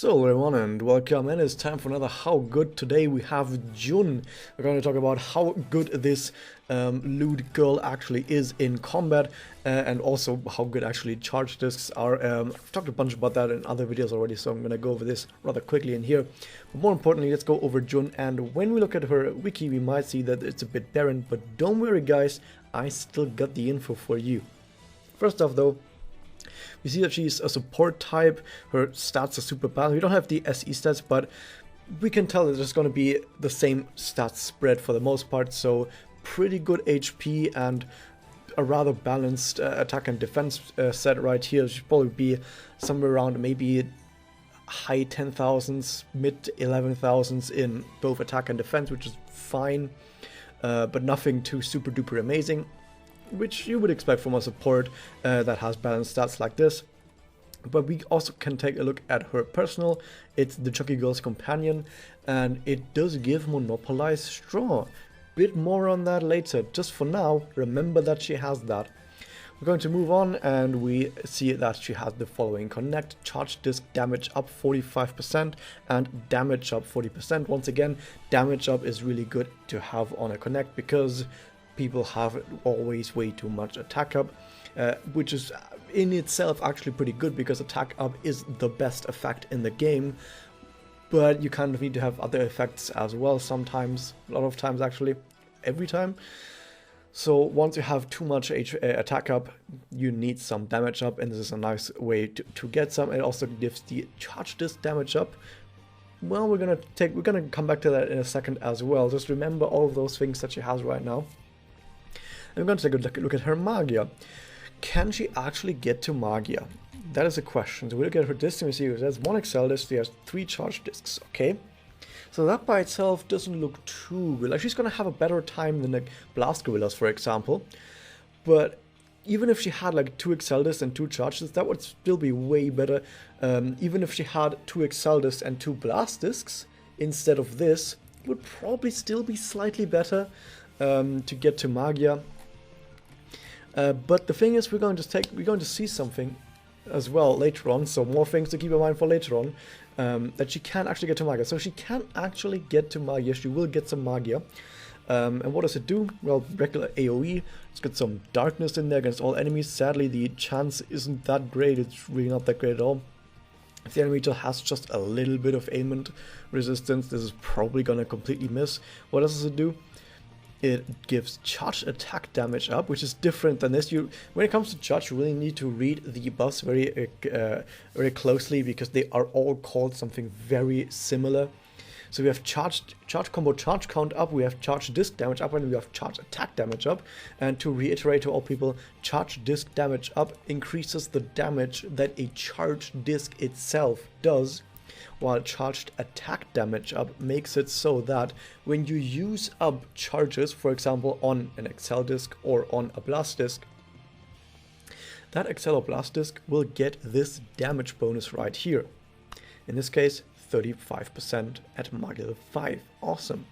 So everyone, and welcome, and it's time for another How Good. Today we have Jun. We're going to talk about how good this lewd girl actually is in combat, and also how good actually charge discs are. I've talked a bunch about that in other videos already, so I'm going to go over this rather quickly in here. But more importantly, let's go over Jun, and when we look at her wiki, we might see that it's a bit barren, but don't worry guys, I still got the info for you. First off though, we see that she's a support type, her stats are super balanced. We don't have the SE stats, but we can tell that there's going to be the same stats spread for the most part, so pretty good HP and a rather balanced attack and defense set right here. Should probably be somewhere around maybe high 10,000s, mid 11,000s in both attack and defense, which is fine, but nothing too super duper amazing, which you would expect from a support that has balanced stats like this. But we also can take a look at her personal. It's the Jockey Girl's Companion, and it does give Monopolize Straw. Bit more on that later. Just for now, remember that she has that. We're going to move on, and we see that she has the following: Connect, Charge Disc Damage up 45%, and Damage up 40%. Once again, Damage up is really good to have on a Connect, because people have always way too much attack up, which is in itself actually pretty good, because attack up is the best effect in the game, but you kind of need to have other effects as well sometimes, a lot of times actually, every time. So once you have too much attack up, you need some damage up, and this is a nice way to get some. It also gives the charge disc damage up. Well, we're gonna come back to that in a second as well. Just remember all of those things that she has right now. I'm going to take a look at her Magia. Can she actually get to Magia? That is a question. So we look at her disc and we see there's one Excel disc, she has 3 charge discs, okay? So that by itself doesn't look too good. Like, she's going to have a better time than like Blast Gorillas, for example. But even if she had like 2 Excel discs and 2 charge discs, that would still be way better. Even if she had 2 Excel discs and 2 Blast discs instead of this, it would probably still be slightly better to get to Magia. But the thing is, we're going to see something as well later on, so more things to keep in mind for later on, that she can actually get to Magia. So she can actually get to Magia, she will get some Magia. And what does it do? Well, regular AoE, it's got some darkness in there against all enemies. Sadly, the chance isn't that great, it's really not that great at all. If the enemy has just a little bit of ailment resistance, this is probably gonna completely miss. What else does it do? It gives charged attack damage up, which is different than this. When it comes to charge, you really need to read the buffs very closely, because they are all called something very similar. So we have charge combo charge count up, we have charge disc damage up, and we have charge attack damage up. And to reiterate to all people, charge disc damage up increases the damage that a charge disc itself does, while charged attack damage up makes it so that when you use up charges, for example on an Excel disc or on a Blast disc, that Excel or Blast disc will get this damage bonus right here. In this case, 35% at Magia level 5. Awesome.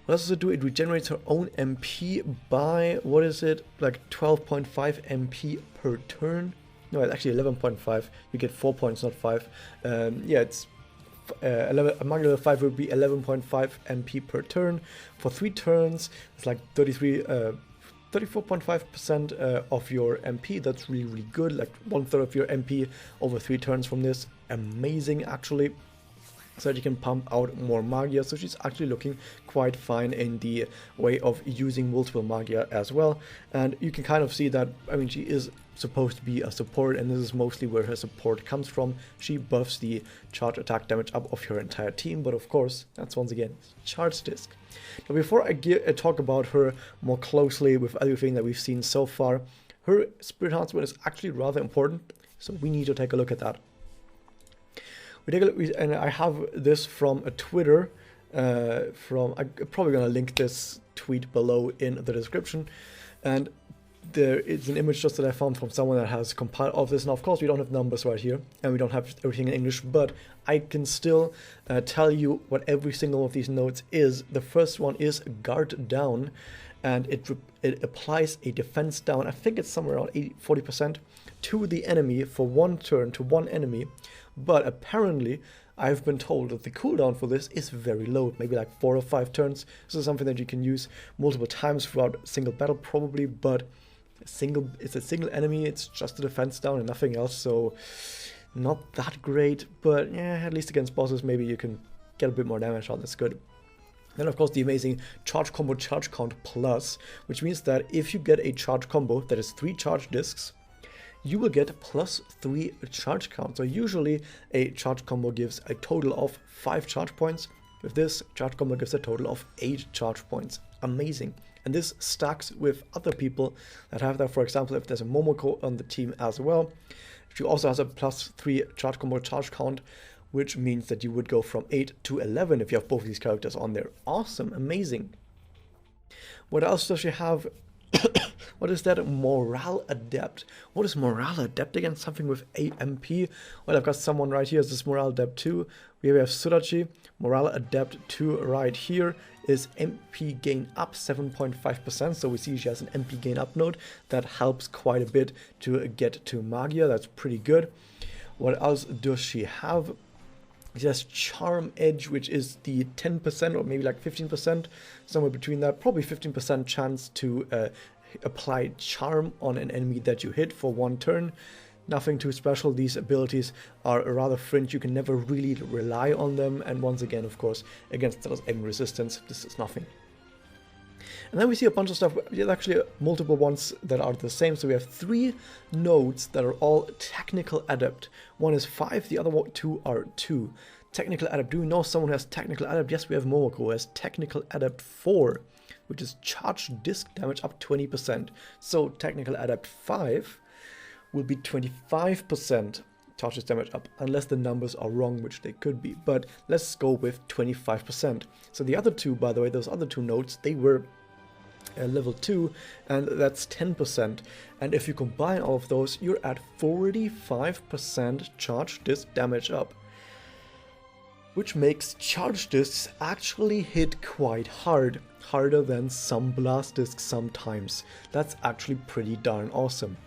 What else does it do? It regenerates her own MP by, what is it, like 12.5 MP per turn. No, it's actually 11.5. You get 4 points, not 5. Yeah, it's Magia level 5 will be 11.5 MP per turn. For 3 turns, it's like 34.5% of your MP. That's really, really good. Like 1/3 of your MP over 3 turns from this. Amazing, actually. So that you can pump out more Magia. So she's actually looking quite fine in the way of using multiple Magia as well. And you can kind of see that, I mean, she is supposed to be a support, and this is mostly where her support comes from. She buffs the charge attack damage up of your entire team, but of course, that's once again charge disc. Now, before I talk about her more closely with everything that we've seen so far, her Spirit Enhancement is actually rather important, so we need to take a look at that. We take a look, and I have this from a Twitter, I'm probably going to link this tweet below in the description, and there is an image just that I found from someone that has compiled all of this. Now, of course, we don't have numbers right here, and we don't have everything in English, but I can still tell you what every single one of these notes is. The first one is guard down, and it applies a defense down, I think it's somewhere around 40%, to the enemy for 1 turn, to one enemy, but apparently I've been told that the cooldown for this is very low, maybe like 4 or 5 turns. This is something that you can use multiple times throughout a single battle probably, but it's a single enemy, it's just a defense down and nothing else, so not that great, but yeah, at least against bosses maybe you can get a bit more damage out, that's good. Then of course the amazing charge combo charge count plus, which means that if you get a charge combo that is 3 charge discs, you will get +3 charge count. So usually a charge combo gives a total of 5 charge points. With this, charge combo gives a total of 8 charge points. Amazing. And this stacks with other people that have that. For example, if there's a Momoko on the team as well, she also has a +3 charge combo charge count, which means that you would go from 8 to 11 if you have both of these characters on there. Awesome, amazing. What else does she have? What is that? Morale Adept. What is Morale Adept against something with AMP? Well, I've got someone right here. This is Morale Adept 2. We have Surachi. Morale Adept 2 right here is MP gain up 7.5%. So we see she has an MP gain up node that helps quite a bit to get to Magia. That's pretty good. What else does she have? She has Charm Edge, which is the 10% or maybe like 15%, somewhere between that, probably 15% chance to apply Charm on an enemy that you hit for 1 turn. Nothing too special. These abilities are rather fringe. You can never really rely on them. And once again, of course, against those aim resistance, this is nothing. And then we see a bunch of stuff. There's actually multiple ones that are the same. So we have 3 nodes that are all Technical Adept. One is 5, the other 2 are 2. Technical Adept. Do we know someone who has Technical Adept? Yes, we have Momoko who has Technical Adept 4, which is charge disc damage up 20%. So Technical Adept 5 will be 25% charge disc damage up, unless the numbers are wrong, which they could be. But let's go with 25%. So the other 2, by the way, those other 2 nodes, they were level 2, and that's 10%. And if you combine all of those, you're at 45% charge disc damage up, which makes charge discs actually hit quite hard, harder than some blast discs sometimes. That's actually pretty darn awesome.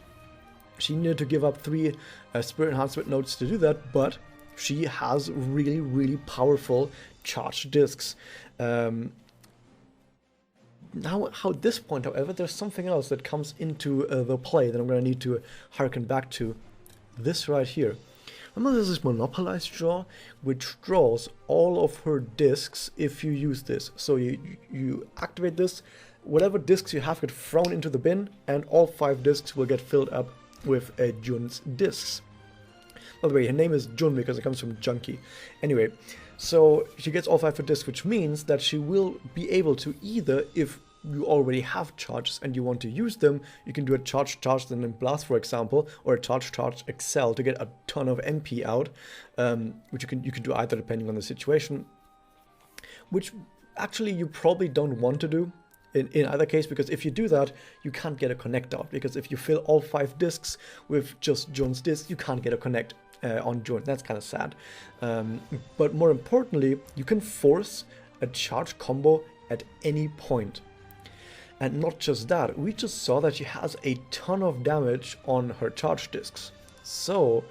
She needed to give up 3 spirit enhancement nodes to do that, but she has really powerful charge discs. Now, at this point, however, there's something else that comes into the play that I'm going to need to harken back to. This right here. Remember, there's this monopolized draw, which draws all of her discs if you use this. So you activate this, whatever discs you have get thrown into the bin, and all 5 discs will get filled up with Jun's discs. By the way, her name is Jun because it comes from Junkie. Anyway, so she gets all 5 for discs, which means that she will be able to either, if you already have charges and you want to use them, you can do a charge and then blast, for example, or a charge excel to get a ton of MP out, which you can do either depending on the situation, which actually you probably don't want to do in either case, because if you do that, you can't get a connect out, because if you fill all 5 discs with just Jun's discs, you can't get a connect on Jun. That's kind of sad. But more importantly, you can force a charge combo at any point. And not just that, we just saw that she has a ton of damage on her charge discs. So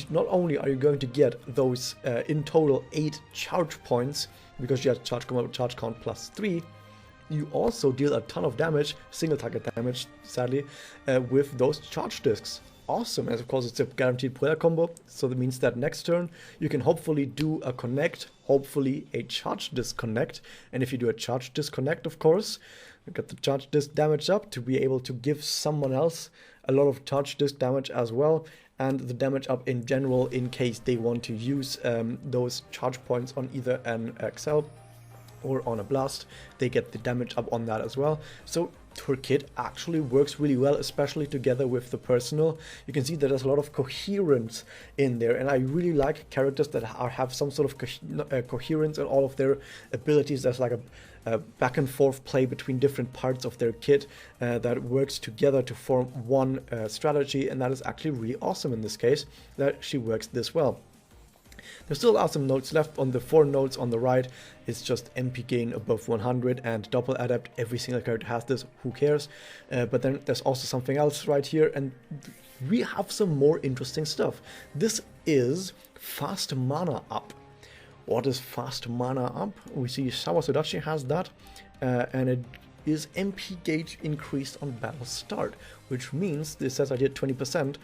not only are you going to get those in total 8 charge points, because she has charge combo charge count +3, you also deal a ton of damage, single target damage, sadly, with those charge discs. Awesome, and of course it's a guaranteed player combo, so that means that next turn you can hopefully do a connect, hopefully a charge disconnect, and if you do a charge disconnect, of course, you get the charge disc damage up to be able to give someone else a lot of charge disc damage as well, and the damage up in general in case they want to use those charge points on either an XL or on a blast, they get the damage up on that as well. So her kit actually works really well, especially together with the personal. You can see that there's a lot of coherence in there, and I really like characters that have some sort of coherence in all of their abilities. There's like a back and forth play between different parts of their kit that works together to form one strategy, and that is actually really awesome in this case, that she works this well. There still are some nodes left. On the 4 nodes on the right, it's just MP gain above 100 and double adept. Every single character has this, who cares? But then there's also something else right here, and we have some more interesting stuff. This is fast mana up. What is fast mana up? We see Sawasudachi has that, and it is MP gauge increased on battle start, which means this says I did 20%,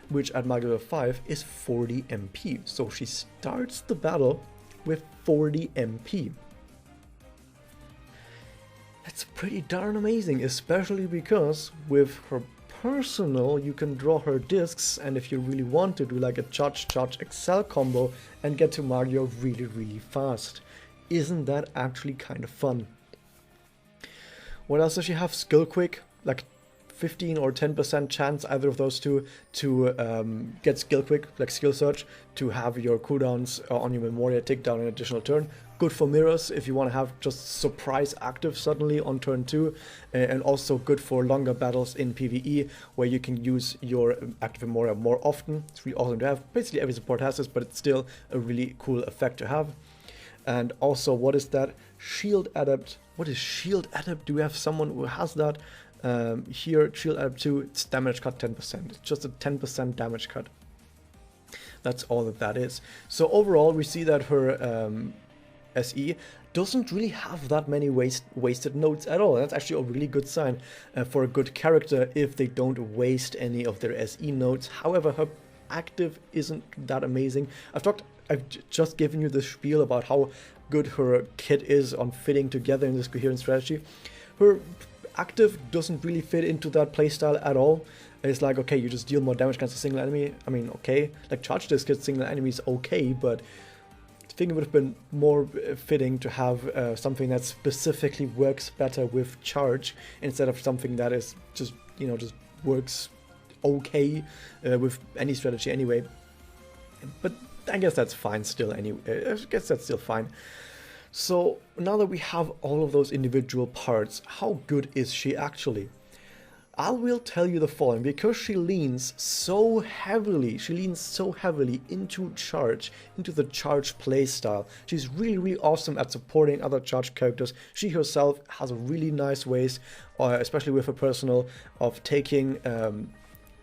which at my level 5 is 40 MP. So she starts the battle with 40 MP. That's pretty darn amazing, especially because with her personal you can draw her discs, and if you really want to do like a charge excel combo and get to Mario really fast. Isn't that actually kind of fun? What else does she have? Skill quick, like 15 or 10% chance, either of those two, to get skill quick, like skill search, to have your cooldowns on your Memoria tick down an additional turn. Good for mirrors if you want to have just surprise active suddenly on turn 2, and also good for longer battles in PvE where you can use your active Memoria more often. It's really awesome to have. Basically every support has this, but it's still a really cool effect to have. And also, what is that? Shield Adept. What is Shield Adept? Do we have someone who has that? Here, Shield Adept 2, it's damage cut 10%. It's just a 10% damage cut. That's all that is. So overall, we see that her SE doesn't really have that many wasted nodes at all. That's actually a really good sign for a good character if they don't waste any of their SE nodes. However, her active isn't that amazing. I've just given you the spiel about how good her kit is on fitting together in this coherent strategy. Her active doesn't really fit into that playstyle at all. It's like, okay, you just deal more damage against a single enemy. I mean, okay, like charge disc against single enemies, okay, but I think it would have been more fitting to have something that specifically works better with charge instead of something that is just, you know, just works okay with any strategy anyway. But I guess that's fine still anyway. I guess that's still fine. So now that we have all of those individual parts, how good is she actually? I will tell you the following: because she leans so heavily into charge, into the charge playstyle. She's really awesome at supporting other charge characters. She herself has really nice ways, especially with her personal, of taking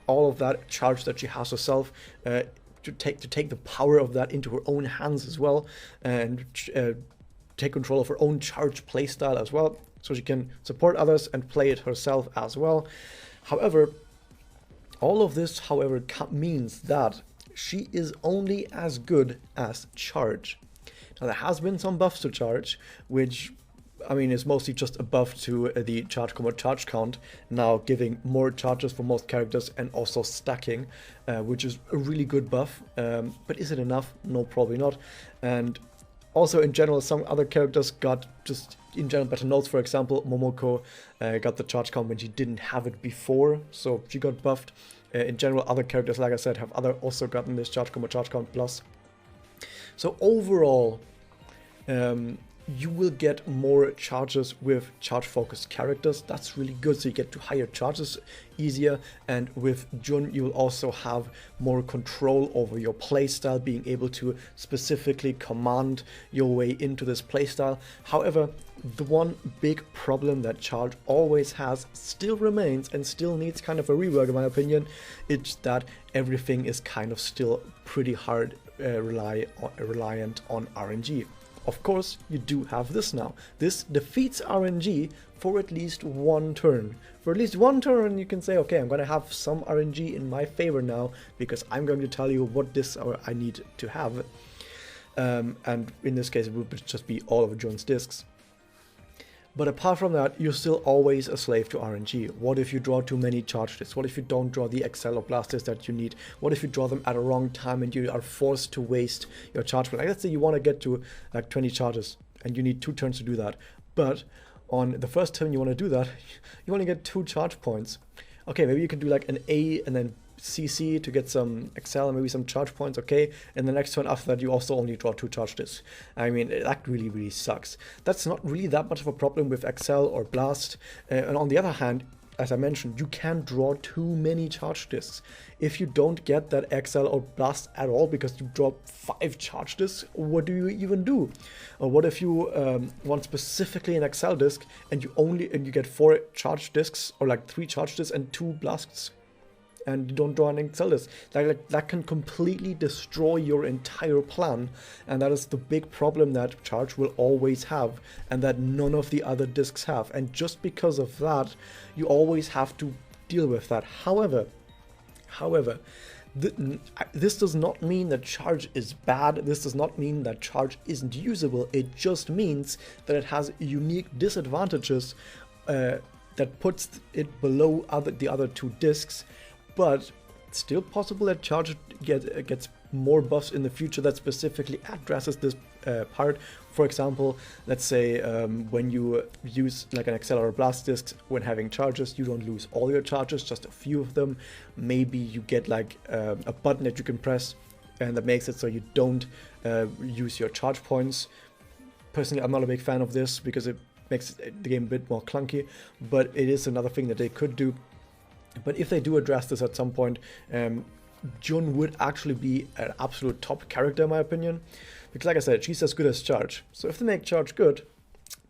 all of that charge that she has herself, to take the power of that into her own hands as well, and take control of her own charge playstyle as well, so she can support others and play it herself as well. However, all of this, however, means that she is only as good as charge. Now, there has been some buffs to charge, which, I mean, is mostly just a buff to the charge combo charge count, now giving more charges for most characters and also stacking, which is a really good buff. But is it enough? No, probably not. And also, in general, some other characters got just, in general, better notes. For example, Momoko got the charge count when she didn't have it before, so she got buffed. In general, other characters, like I said, have also gotten this charge combo charge count plus. So overall, you will get more charges with charge-focused characters. That's really good, so you get to higher charges easier, and with Jun you will also have more control over your playstyle, being able to specifically command your way into this playstyle. However, the one big problem that charge always has still remains and still needs kind of a rework, in my opinion. It's that everything is kind of still pretty hard reliant on RNG. Of course, you do have this now. This defeats RNG for at least one turn. For at least one turn, you can say, okay, I'm going to have some RNG in my favor now, because I'm going to tell you what discs I need to have. And in this case, it would just be all of Jun's discs. But apart from that, you're still always a slave to RNG. What if you draw too many charge discs? What if you don't draw the Excel or Blast discs that you need? What if you draw them at a wrong time and you are forced to waste your charge? Like, let's say you want to get to like 20 charges and you need 2 turns to do that. But on the first turn you want to do that, you only get 2 charge points. Okay, maybe you can do like an A and then CC to get some Excel and maybe some charge points, okay, and the next turn after that you also only draw 2 charge discs. I mean, that really sucks. That's not really that much of a problem with Excel or Blast, and on the other hand, as I mentioned, you can draw too many charge discs. If you don't get that Excel or Blast at all because you draw 5 charge discs, what do you even do? Or what if you want specifically an Excel disc and you get 4 charge discs, or like 3 charge discs and 2 blasts? and you don't draw an Excel disk. That can completely destroy your entire plan, and that is the big problem that Charge will always have, and that none of the other discs have. And just because of that, you always have to deal with that. However, this does not mean that Charge is bad. This does not mean that Charge isn't usable. It just means that it has unique disadvantages that puts it below the other two discs, but it's still possible that Charge gets more buffs in the future that specifically addresses this part. For example, let's say when you use like an Excel or a Blast disc when having charges, you don't lose all your charges, just a few of them. Maybe you get like a button that you can press, and that makes it so you don't use your charge points. Personally, I'm not a big fan of this because it makes the game a bit more clunky, but it is another thing that they could do. But if they do address this at some point, Jun would actually be an absolute top character in my opinion, because like I said, she's as good as Charge. So if they make Charge good,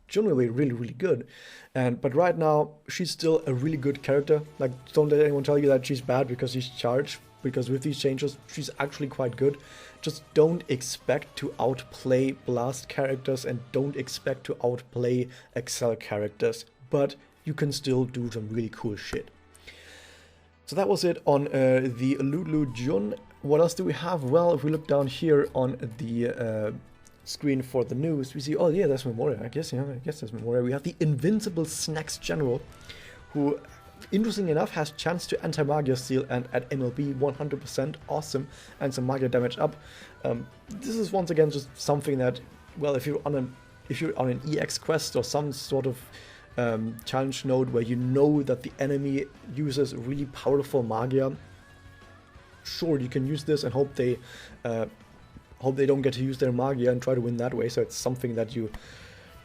Jun will be really, really good. But right now, she's still a really good character. Like, don't let anyone tell you that she's bad because she's Charge, because with these changes, she's actually quite good. Just don't expect to outplay Blast characters and don't expect to outplay Excel characters, but you can still do some really cool shit. So that was it on the Lewds Jun. What else do we have? Well, if we look down here on the screen for the news, we see, oh yeah, that's Memoria. I guess that's Memoria. We have the Invincible Snacks General, who, interesting enough, has chance to anti-Magia Seal and at MLB 100%, awesome, and some Magia damage up. This is once again just something that, well, if you're on an EX quest or some sort of challenge node where you know that the enemy uses really powerful Magia, sure, you can use this and hope they don't get to use their Magia and try to win that way. So it's something that you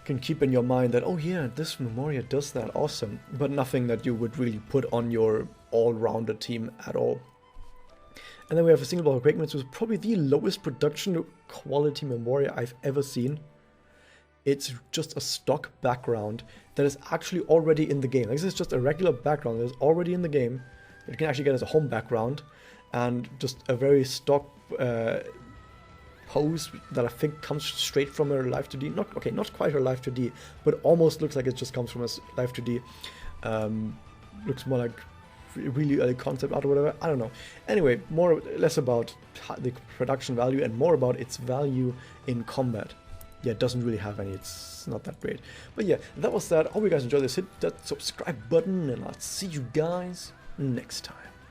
can keep in your mind that, oh yeah, this Memoria does that, awesome, but nothing that you would really put on your all-rounder team at all. And then we have a single block of Quakements, which is probably the lowest production quality Memoria I've ever seen. It's just a stock background that is actually already in the game. Like, this is just a regular background that is already in the game. You can actually get as a home background, and just a very stock pose that I think comes straight from her Live 2D. Not quite her Live 2D, but almost looks like it just comes from a Live 2D. Looks more like really early concept art or whatever. I don't know. Anyway, less about the production value and more about its value in combat. Yeah, it doesn't really have any, it's not that great. But yeah, that was that. Hope you guys enjoyed this. Hit that subscribe button and I'll see you guys next time.